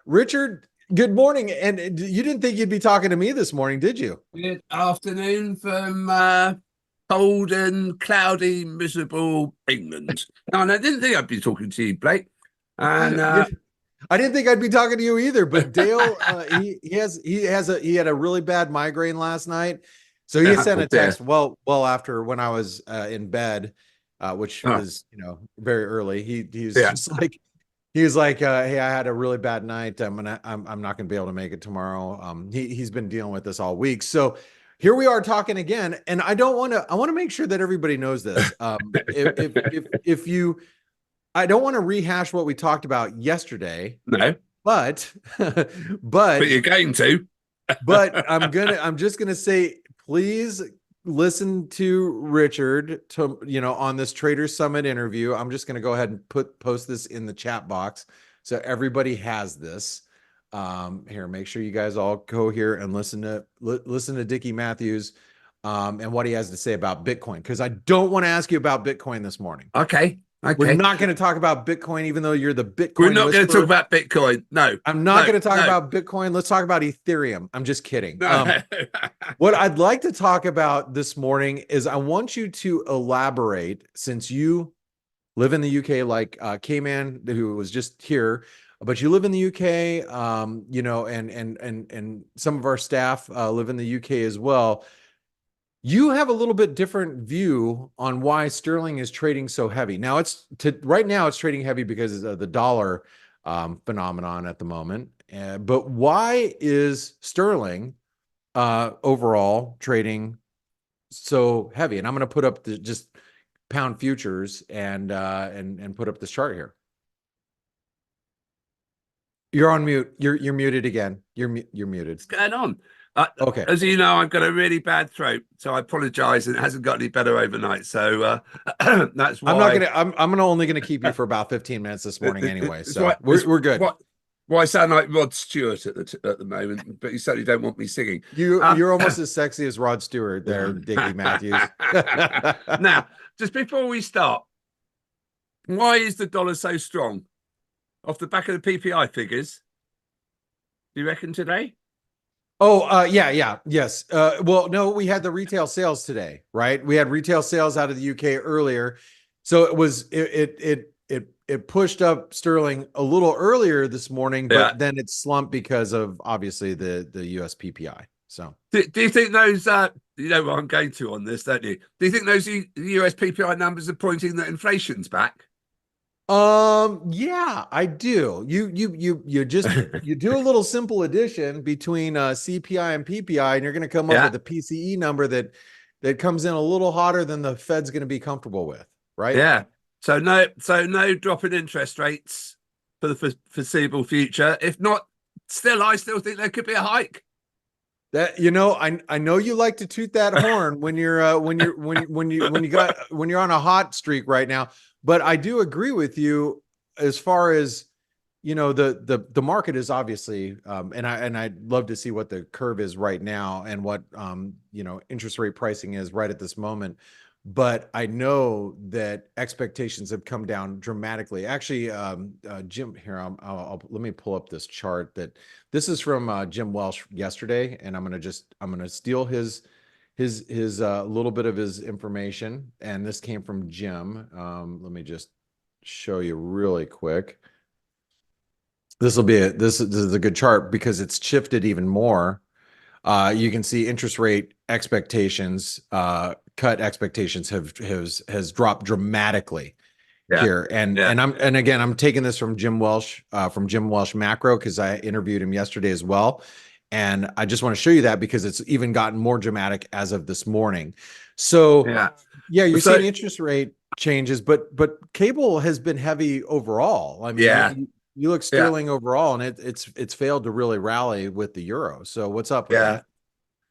Richard, good morning. And you didn't think you'd be talking to me this morning, did you? Good afternoon from cold and cloudy, miserable England. No, and I didn't think I'd be talking to you, Blake. And I didn't think I'd be talking to you either. But Dale, he had a really bad migraine last night, so he sent oh a dear. text well after when I was in bed, which Oh, was very early. He was yeah. just like. He was like, "Hey, I had a really bad night. I'm not gonna be able to make it tomorrow." He's been dealing with this all week, so here we are talking again. And I want to make sure that everybody knows this. If you, I don't want to rehash what we talked about yesterday, No, but but but you're going to. I'm just gonna say, please listen to Richard on this Trader Summit interview. I'm just gonna go ahead and post this in the chat box so everybody has this. Here, make sure you guys all go here and listen to Dickie Matthews and what he has to say about Bitcoin, because I don't want to ask you about Bitcoin this morning. Okay. We're Okay. not going to talk about Bitcoin, even though you're the We're Bitcoin not going to talk whisperer. about Bitcoin. No. I'm not No. going to talk No. about Bitcoin. Let's talk about Ethereum. I'm just kidding. No. What I'd like to talk about this morning is I want you to elaborate, since you live in the UK, like K-Man, who was just here, but you live in the UK, and some of our staff live in the UK as well. You have a little bit different view on why sterling is trading so heavy. Now, right now it's trading heavy because of the dollar phenomenon at the moment. But why is sterling overall trading so heavy? And I'm going to put up just pound futures and put up this chart here. You're on mute. You're muted again. You're muted. What's going on? Okay. As you know, I've got a really bad throat, so I apologize, and it hasn't got any better overnight. So that's why I'm only gonna keep you for about 15 minutes this morning anyway. it's So why we're good. why I sound like Rod Stewart at the moment, but you certainly don't want me singing. You're almost as sexy as Rod Stewart there, Dickie Matthews. Now, just before we start, why is the dollar so strong? Off the back of the PPI figures, do you reckon today? Oh, yes. Well, no, we had the retail sales today, right? We had retail sales out of the UK earlier, so it pushed up sterling a little earlier this morning, but then it slumped because of obviously the US PPI. So, do you think those? You know what I'm going to on this, don't you? Do you think those US PPI numbers are pointing that inflation's back? Yeah, I do. You just you do a little simple addition between CPI and PPI, and you're going to come up with a PCE number that comes in a little hotter than the Fed's going to be comfortable with, right? Yeah. So no drop in interest rates for the foreseeable future. If not, I still think there could be a hike. That I know you like to toot that horn when you're when you're on a hot streak right now, but I do agree with you as far as the market is obviously and I'd love to see what the curve is right now and what interest rate pricing is right at this moment. But I know that expectations have come down dramatically. Actually, Jim, here, let me pull up this chart. This is from Jim Welsh yesterday, and I'm gonna steal his little bit of his information. And this came from Jim. Let me just show you really quick. This is a good chart because it's shifted even more. You can see interest rate expectations, cut expectations has dropped dramatically here. And again, I'm taking this from Jim Welsh Macro, because I interviewed him yesterday as well. And I just want to show you that because it's even gotten more dramatic as of this morning. So you're seeing interest rate changes, but cable has been heavy overall. I mean, you look sterling overall, and it's failed to really rally with the euro. So what's up with that?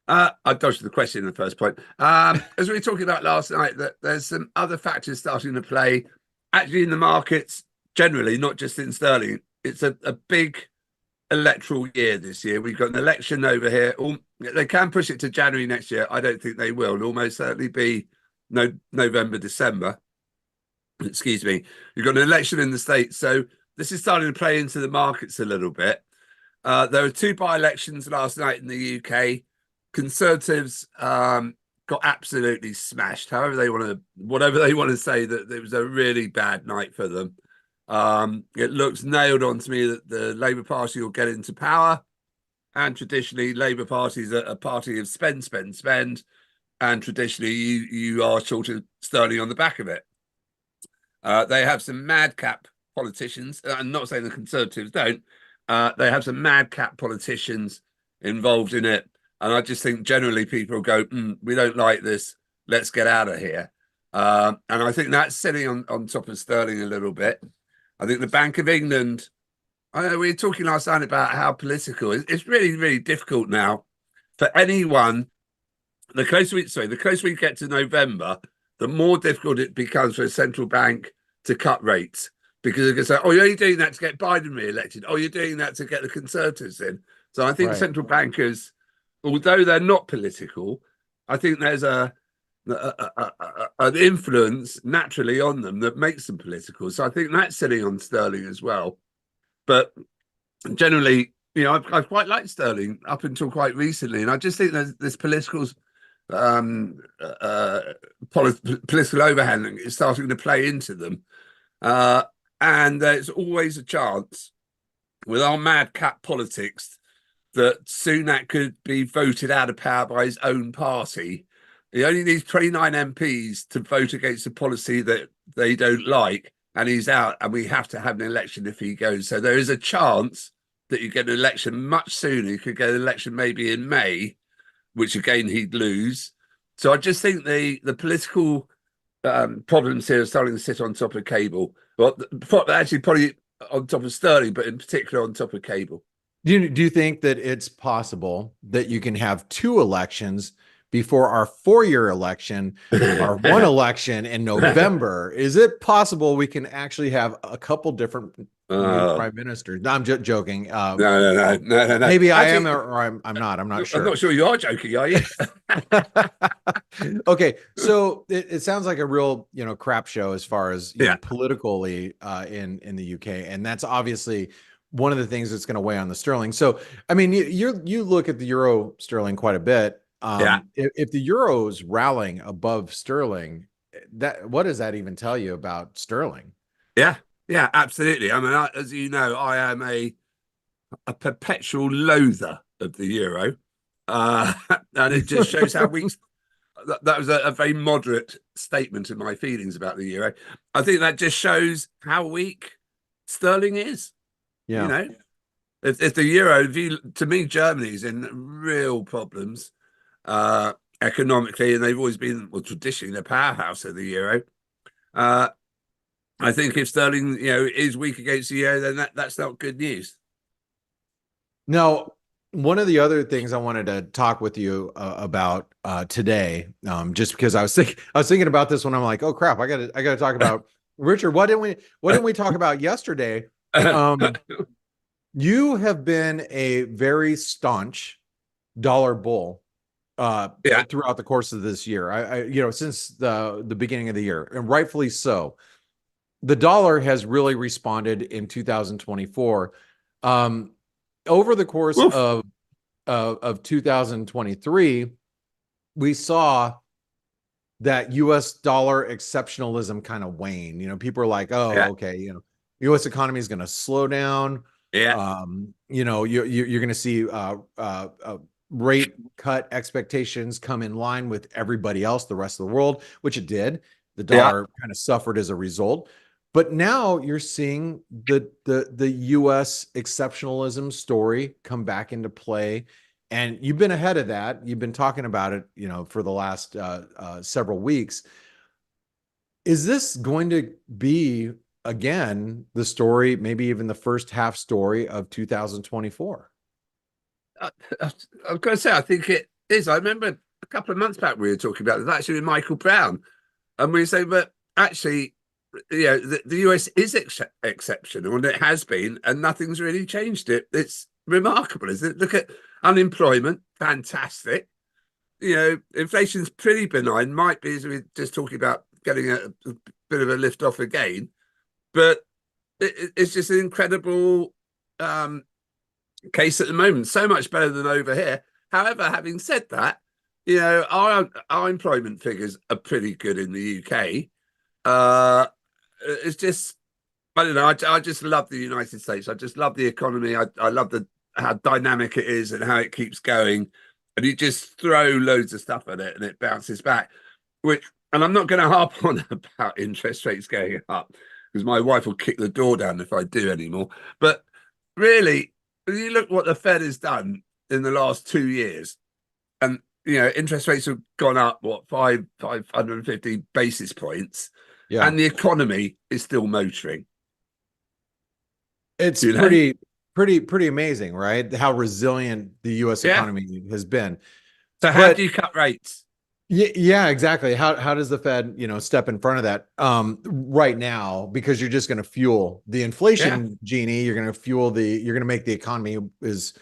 I dodged the question in the first point. As we were talking about last night, that there's some other factors starting to play actually in the markets generally, not just in sterling. It's a big electoral year this year. We've got an election over here. They can push it to January next year. I don't think they will. It'll almost certainly be November, December. Excuse me. You've got an election in the States. So this is starting to play into the markets a little bit. There were two by-elections last night in the UK. Conservatives got absolutely smashed. However they want to, whatever they want to say, that it was a really bad night for them. It looks nailed on to me that the Labour Party will get into power. And traditionally, Labour Party is a party of spend, spend, spend. And traditionally, you are short of sterling on the back of it. They have some madcap politicians. I'm not saying the Conservatives don't. They have some madcap politicians involved in it. And I just think generally people go, we don't like this. Let's get out of here. And I think that's sitting on top of sterling a little bit. I think the Bank of England, I know we were talking last night about how political it's really, really difficult now for anyone. The closer we get to November, the more difficult it becomes for a central bank to cut rates, because they can say, "Oh, you're only doing that to get Biden re-elected. Oh, you're doing that to get the Conservatives in." So I think central bankers, although they're not political, I think there's an influence naturally on them that makes them political. So I think that's sitting on sterling as well. But generally, I've quite liked sterling up until quite recently, and I just think there's this political overhang is starting to play into them, and there's always a chance with our madcap politics that Sunak could be voted out of power by his own party. He only needs 29 MPs to vote against a policy that they don't like, and he's out, and we have to have an election if he goes. So there is a chance that you get an election much sooner. You could get an election maybe in May, which again he'd lose. So I just think the political problems here are starting to sit on top of cable. Well, actually probably on top of sterling, but in particular on top of cable. Do you think that it's possible that you can have two elections before our 4-year election, our one election in November? Is it possible we can actually have a couple different new prime ministers? No, I'm just joking. No. Maybe actually, I am, or I'm not. I'm not sure. I'm not sure you are joking, are you? Okay, so it sounds like a real crap show as far as politically in the UK, and that's obviously one of the things that's going to weigh on the sterling. So I mean, you look at the euro sterling quite a bit. If the euro is rallying above sterling, what does that even tell you about sterling? Yeah, absolutely. I mean, as you know, I am a perpetual loather of the euro, and it just shows how weak. That was a very moderate statement of my feelings about the euro. I think that just shows how weak sterling is. Yeah. If the euro, to me, Germany's in real problems economically, and they've always been, well, traditionally the powerhouse of the euro. I think if sterling, is weak against the euro, then that's not good news. Now, one of the other things I wanted to talk with you about today, just because I was thinking about this when I'm like, oh crap, I gotta talk about Richard. What didn't we talk about yesterday? You have been a very staunch dollar bull throughout the course of this year. I since the beginning of the year, and rightfully so. The dollar has really responded in 2024. Over the course of 2023, we saw that U.S. dollar exceptionalism kind of wane. People are like, "Oh, okay, U.S. economy is going to slow down." Yeah. You're going to see rate cut expectations come in line with everybody else, the rest of the world, which it did. The dollar kind of suffered as a result. But now you're seeing the U.S. exceptionalism story come back into play, and you've been ahead of that. You've been talking about it, for the last several weeks. Is this going to be again the story, maybe even the first half story of 2024? I was going to say, I think it is. I remember a couple of months back we were talking about this actually with Michael Brown, and we say, but actually, the US is exceptional, and it has been, and nothing's really changed it. It's remarkable, isn't it? Look at unemployment, fantastic. Inflation's pretty benign, might be, as we were just talking about, getting a bit of a lift off again, but it's just an incredible case at the moment. So much better than over here. However, having said that, our employment figures are pretty good in the UK. It's just, I don't know. I just love the United States. I just love the economy. I love how dynamic it is and how it keeps going. And you just throw loads of stuff at it and it bounces back. And I'm not going to harp on about interest rates going up because my wife will kick the door down if I do anymore. But really, when you look what the Fed has done in the last 2 years, and interest rates have gone up what 550 basis points, Yeah. and the economy is still motoring. It's You know, pretty amazing, right? How resilient the US yeah. economy has been. So how But do you cut rates? yeah, exactly. How does the Fed, step in front of that right now? Because you're just going to fuel the Yeah, inflation genie. You're going to you're going to make the economy is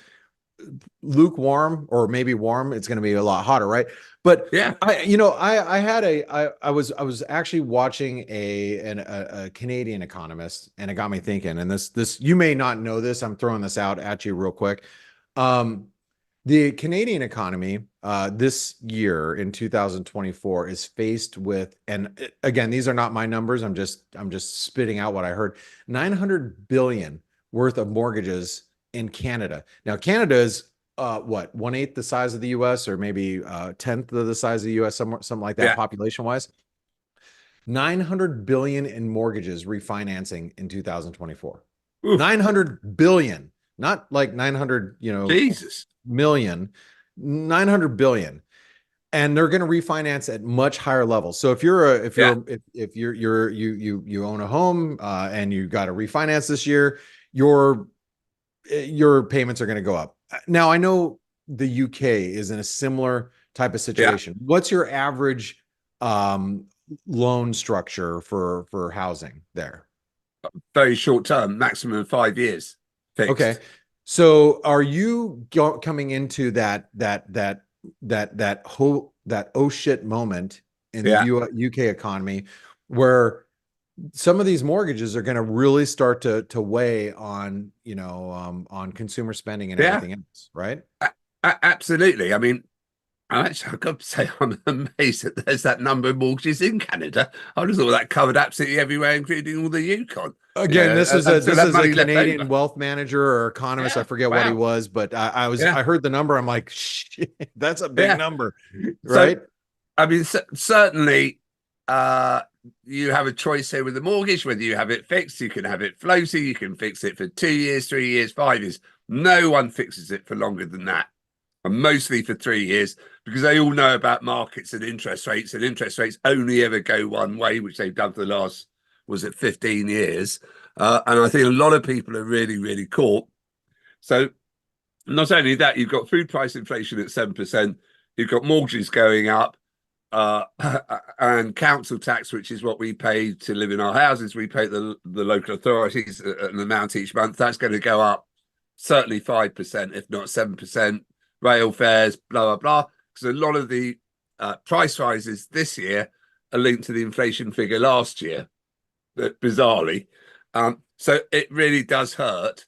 lukewarm or maybe warm. It's going to be a lot hotter, right? But yeah, I was actually watching a Canadian economist, and it got me thinking. And this you may not know this. I'm throwing this out at you real quick. Um, the Canadian economy this year in 2024 is faced with, and again, these are not my numbers. I'm just spitting out what I heard. 900 billion worth of mortgages in Canada. Now, Canada is what, 1/8 the size of the US, or maybe 10th of the size of the US, something like that, yeah. population wise. 900 billion in mortgages refinancing in 2024. Oof, 900 billion, not like 900, Jesus. million, 900 billion. And they're going to refinance at much higher levels. So Yeah, if you own a home and you got to refinance this year, your payments are going to go up. Now, I know the UK is in a similar type of yeah. situation. What's your average um, loan structure for housing there? Very short term, maximum 5 years Okay. fixed. So are you coming into that oh shit moment in the Yeah, UK economy where some of these mortgages are going to really start to weigh on, on consumer spending and yeah. everything else, right? Absolutely. I mean, I've got to say, I'm amazed that there's that number of mortgages in Canada. I just thought that covered absolutely everywhere, including all the Yukon. Again, this is a And still this have is a money left over. Canadian wealth manager or economist. I Yeah. forget what he Wow. was, but Yeah. I heard the number. I'm like, shit, that's a big Yeah. number, So, right? I mean, certainly, uh, you have a choice here with the mortgage, whether you have it fixed, you can have it floating, you can fix it for 2 years, 3 years, 5 years. No one fixes it for longer than that. And mostly for 3 years, because they all know about markets and interest rates only ever go one way, which they've done for the last, was it 15 years? And I think a lot of people are really, really caught. So not only that, you've got food price inflation at 7%, you've got mortgages going up, uh, and council tax, which is what we pay to live in our houses. We pay the local authorities an amount each month. That's going to go up certainly 5%, if not 7%. Rail fares, blah, blah, blah. Because a lot of the price rises this year are linked to the inflation figure last year, bizarrely. So it really does hurt.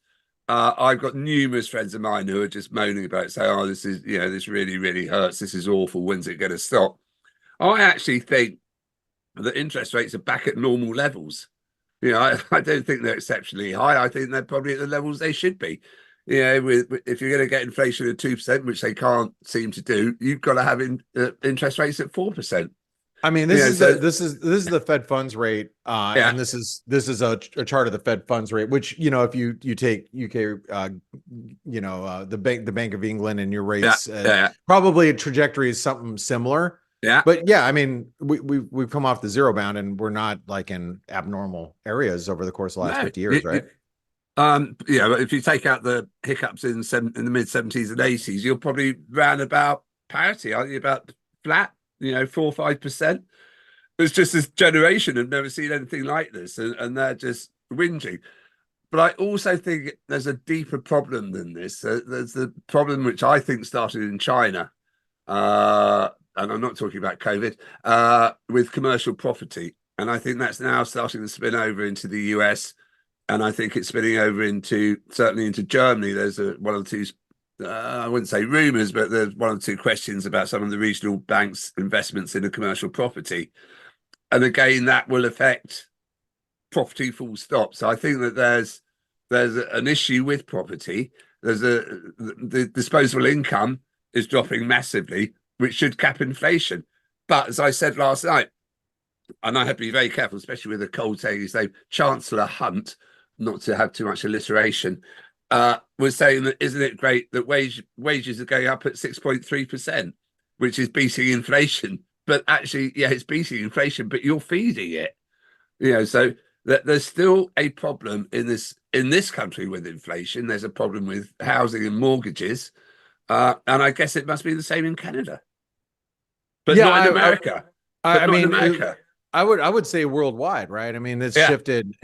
I've got numerous friends of mine who are just moaning about it, saying, "Oh, this really, really hurts. This is awful. When's it going to stop?" I actually think that interest rates are back at normal levels. I don't think they're exceptionally high. I think they're probably at the levels they should be. If you're going to get inflation at 2%, which they can't seem to do, you've got to have interest rates at 4%. I mean, So this is the Fed funds rate, yeah, and this is a chart of the Fed funds rate, which if you take UK, the Bank of England and your yeah, rates, yeah, probably a trajectory is something similar. yeah. But yeah, I mean, we've come off the zero bound, and we're not like in abnormal areas over the course of the last No, 50 years, right? but if you take out the hiccups in the mid 70s and 80s, you're probably round about parity, aren't you? About flat, 4 or 5%. It's just this generation have never seen anything like this, and they're just whinging. But I also think there's a deeper problem than this. There's the problem which I think started in China, and I'm not talking about COVID, with commercial property. And I think that's now starting to spin over into the US. and I think it's spilling over into certainly into Germany. There's one or two, I wouldn't say rumours, but there's one or two questions about some of the regional banks' investments in a commercial property, and again that will affect property full stop. So I think that there's an issue with property. The disposable income is dropping massively, which should cap inflation. But as I said last night, and I have to be very careful, especially with the cold saying his name, Chancellor Hunt, not to have too much alliteration, was saying that isn't it great that wages are going up at 6.3%, which is beating inflation. But actually, yeah, it's beating inflation, but you're feeding it. So that there's still a problem in this country with inflation. There's a problem with housing and mortgages, and I guess it must be the same in Canada, but Yeah, not in America. I But not in mean, America. I would say worldwide, right? I mean, it's Yeah, shifted,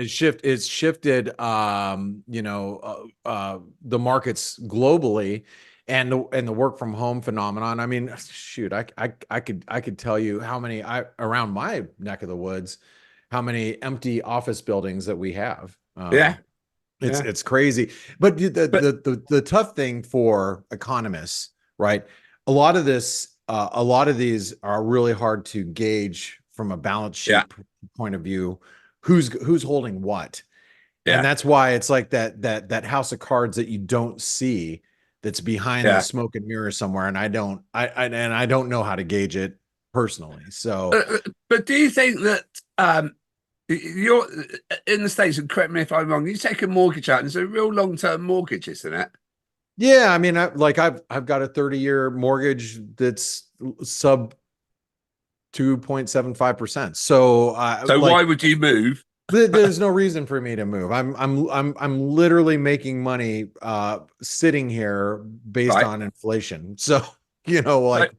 the markets globally, and the work from home phenomenon. I mean, shoot, I could tell you how many around my neck of the woods, how many empty office buildings that we have. yeah, yeah. It's crazy. But But the tough thing for economists, right? A lot of these are really hard to gauge from a balance yeah, sheet point of view. Who's holding what, and yeah, that's why it's like that house of cards that you don't see, that's behind the yeah. smoke and mirror somewhere. And I don't know how to gauge it personally. So But do you think that you're in the States, and correct me if I'm wrong, you take a mortgage out and it's a real long-term mortgage, isn't it? yeah, I mean, I've got a 30-year mortgage that's sub 2.75%. So So why would you move? there's no reason for me to move. I'm literally making money sitting here based Right. on inflation. So, So, like,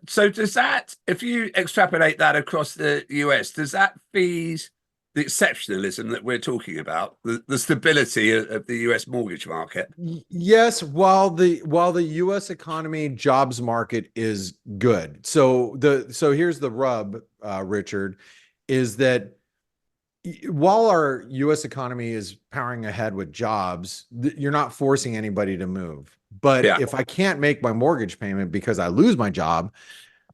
so does that, if you extrapolate that across the US, does that feed the exceptionalism that we're talking about, the stability of the US mortgage market? yes, while the US economy jobs market is good. So here's the rub, Richard, is that while our US economy is powering ahead with jobs, you're not forcing anybody to move. But Yeah, if I can't make my mortgage payment because I lose my job,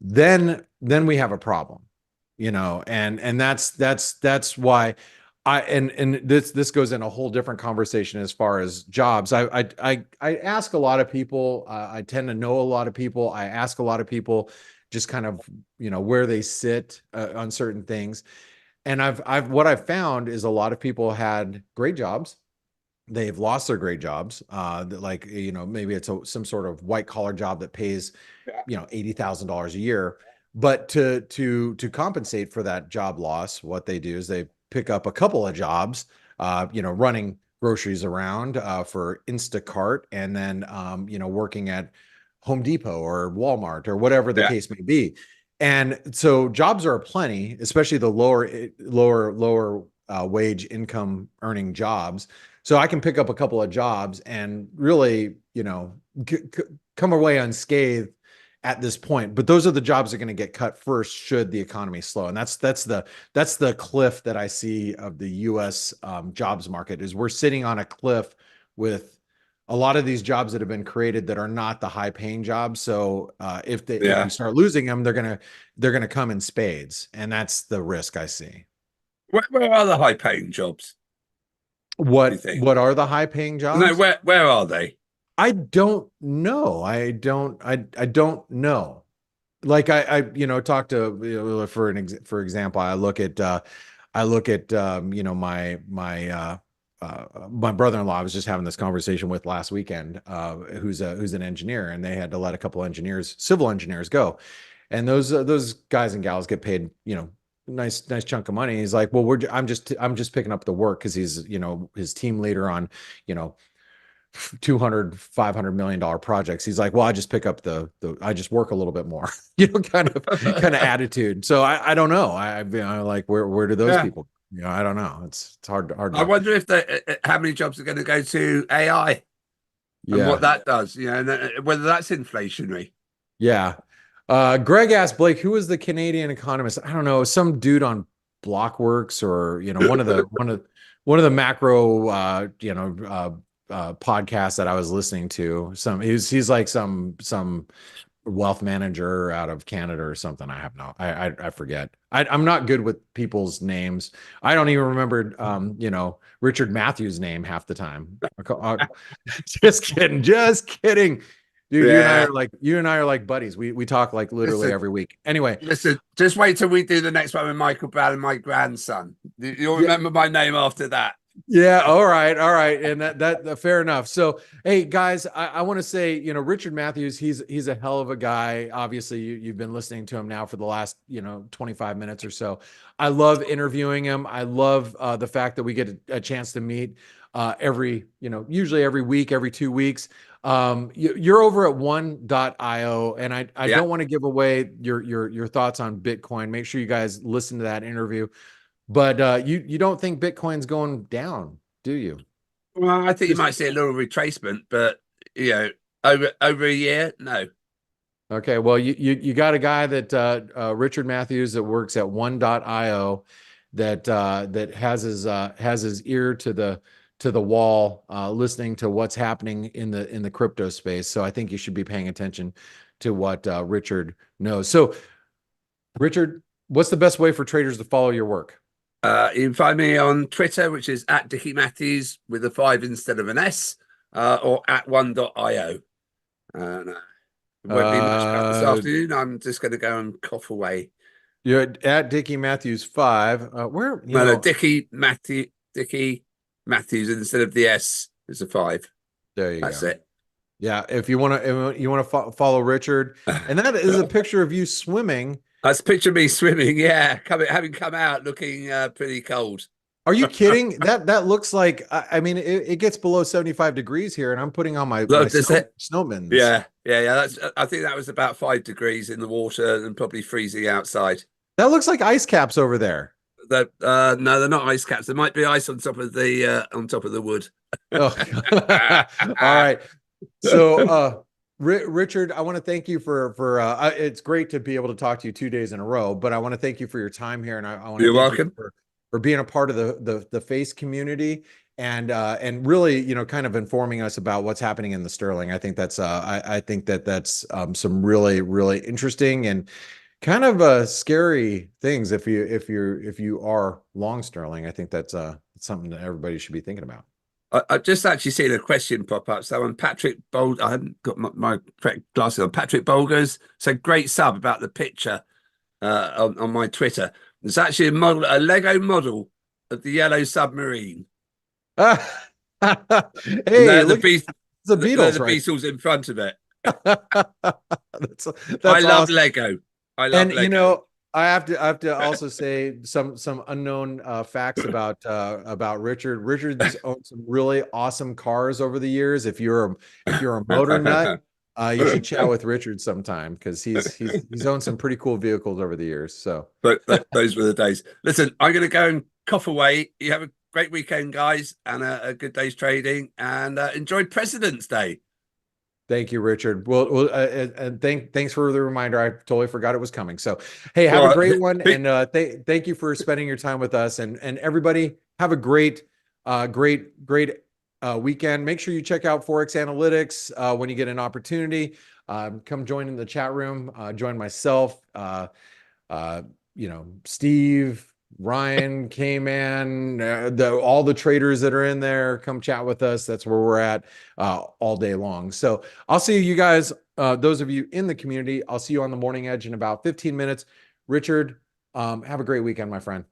then we have a problem, and that's why and this goes in a whole different conversation as far as jobs. I ask a lot of people. I tend to know a lot of people. I ask a lot of people just kind of where they sit on certain things. And what I've found is a lot of people had great jobs. They've lost their great jobs. Like, maybe it's some sort of white collar job that pays, $80,000 a year. But to compensate for that job loss, what they do is they pick up a couple of jobs, running groceries around for Instacart, and then working at Home Depot or Walmart or whatever the yeah, case may be. And so jobs are aplenty, especially the lower wage income earning jobs. So I can pick up a couple of jobs and really, come away unscathed at this point. But those are the jobs that are going to get cut first should the economy slow. And that's the cliff that I see of the U.S. Jobs market. Is we're sitting on a cliff with a lot of these jobs that have been created that are not the high paying jobs. So if we yeah. start losing them, they're gonna come in spades, and that's the risk I see. Where are the high paying jobs, do you think? What are the high paying No, jobs? where are they? I don't know. I don't know. Like talk to, for example, I look at my brother-in-law I was just having this conversation with last weekend, who's an engineer, and they had to let a couple civil engineers go. And those guys and gals get paid, nice chunk of money. He's like, well, I'm just picking up the work because he's, his team leader on, you know, 200 $500 million projects. He's like, well, I just pick up I just work a little bit more, kind of attitude. So I don't know. Like, where do those Yeah. people, I don't know. It's hard I to, wonder if how many jobs are going to go to AI and what yeah. that does, and whether that's inflationary. Yeah. Greg asked Blake, who was the Canadian economist? I don't know, some dude on Blockworks, or, one of the macro, podcasts that I was listening to. He's like some wealth manager out of Canada or something. I forget. I'm not good with people's names. I don't even remember, Richard Matthews' name half the time. Just kidding, just kidding. Dude, Yeah. you and I are like buddies. We talk like literally Listen, every week. Anyway, listen, just wait till we do the next one with Michael Brown and my grandson. You'll yeah, remember my name after that. yeah, all right, all right, and that fair enough. So, hey guys, I want to say, Richard Matthews, he's a hell of a guy. Obviously, you've been listening to him now for the last 25 minutes or so. I love interviewing him. I love the fact that we get a chance to meet usually every week, every 2 weeks. You're over at one.io, and I Yeah. don't want to give away your thoughts on Bitcoin. Make sure you guys listen to that interview. But you don't think Bitcoin's going down, do you? Well, I think you Just might see a little retracement, but over a year, no. okay. Well, you got a guy that Richard Matthews that works at one.io that has his ear to the wall, listening to what's happening in the crypto space. So I think you should be paying attention to what Richard knows. So, Richard, what's the best way for traders to follow your work? You can find me on Twitter, which is at Dickie Matthews with a 5 instead of an S, or at one.io. And it won't be much about this Uh, afternoon. I'm just going to go and cough away. you're at Dickie Matthews 5. Where, No, Dickie Matthews instead of the S is a 5. there you That's go. it. Yeah, if you want to follow Richard, and that is a picture of you swimming. That's picture me swimming. Yeah, having come out looking pretty cold. Are you kidding? That looks like, I mean, it gets below 75 degrees here, and I'm putting on my Look, snow mittens. Yeah. That's. I think that was about 5 degrees in the water and probably freezing outside. That looks like ice caps over there. No, they're not ice caps. There might be ice on top of the wood. Oh, all right. So, Richard, I want to thank you for it's great to be able to talk to you 2 days in a row, but I want to thank you for your time here, and I want to You're thank welcome. you for being a part of the face community and really kind of informing us about what's happening in the sterling. I think that's I think that's some really interesting and kind of scary things if you are long sterling. I think that's something that everybody should be thinking about. I've just actually seen a question pop up. So on Patrick Bold, I haven't got my correct glasses on. Patrick Bolgers, so great sub about the picture on my Twitter. There's actually a Lego model of the yellow submarine. Hey, look, the Beatles, right? Beatles in front of it. that's I love awesome. Lego. I love Lego. I have to also say some unknown facts about Richard. Richard's owned some really awesome cars over the years. If you're a motor nut, you should chat with Richard sometime because he's owned some pretty cool vehicles over the years. So, but those were the days. Listen, I'm going to go and cough away. You have a great weekend, guys, and a good day's trading, and enjoy President's Day. thank you, Richard. Well, and thanks for the reminder. I totally forgot it was coming. So, hey, have a great one, and thank you for spending your time with us, and everybody have a great weekend. Make sure you check out ForexAnalytix when you get an opportunity. Come join in the chat room. Join myself, Steve, Ryan, K-Man, all the traders that are in there. Come chat with us. That's where we're at all day long. So I'll see you guys, those of you in the community. I'll see you on the Morning Edge in about 15 minutes. Richard, have a great weekend, my friend.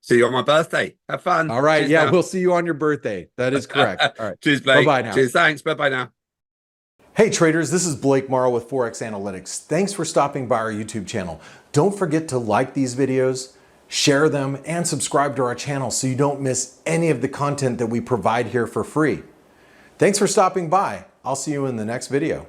See you on my birthday. Have fun. All right. Cheers Yeah, now. we'll see you on your birthday. That is correct. All right. Cheers, Blake. Bye-bye now. Cheers. Thanks. Bye-bye now. Hey traders, this is Blake Morrow with ForexAnalytix. Thanks for stopping by our YouTube channel. Don't forget to like these videos, share them, and subscribe to our channel so you don't miss any of the content that we provide here for free. Thanks for stopping by. I'll see you in the next video.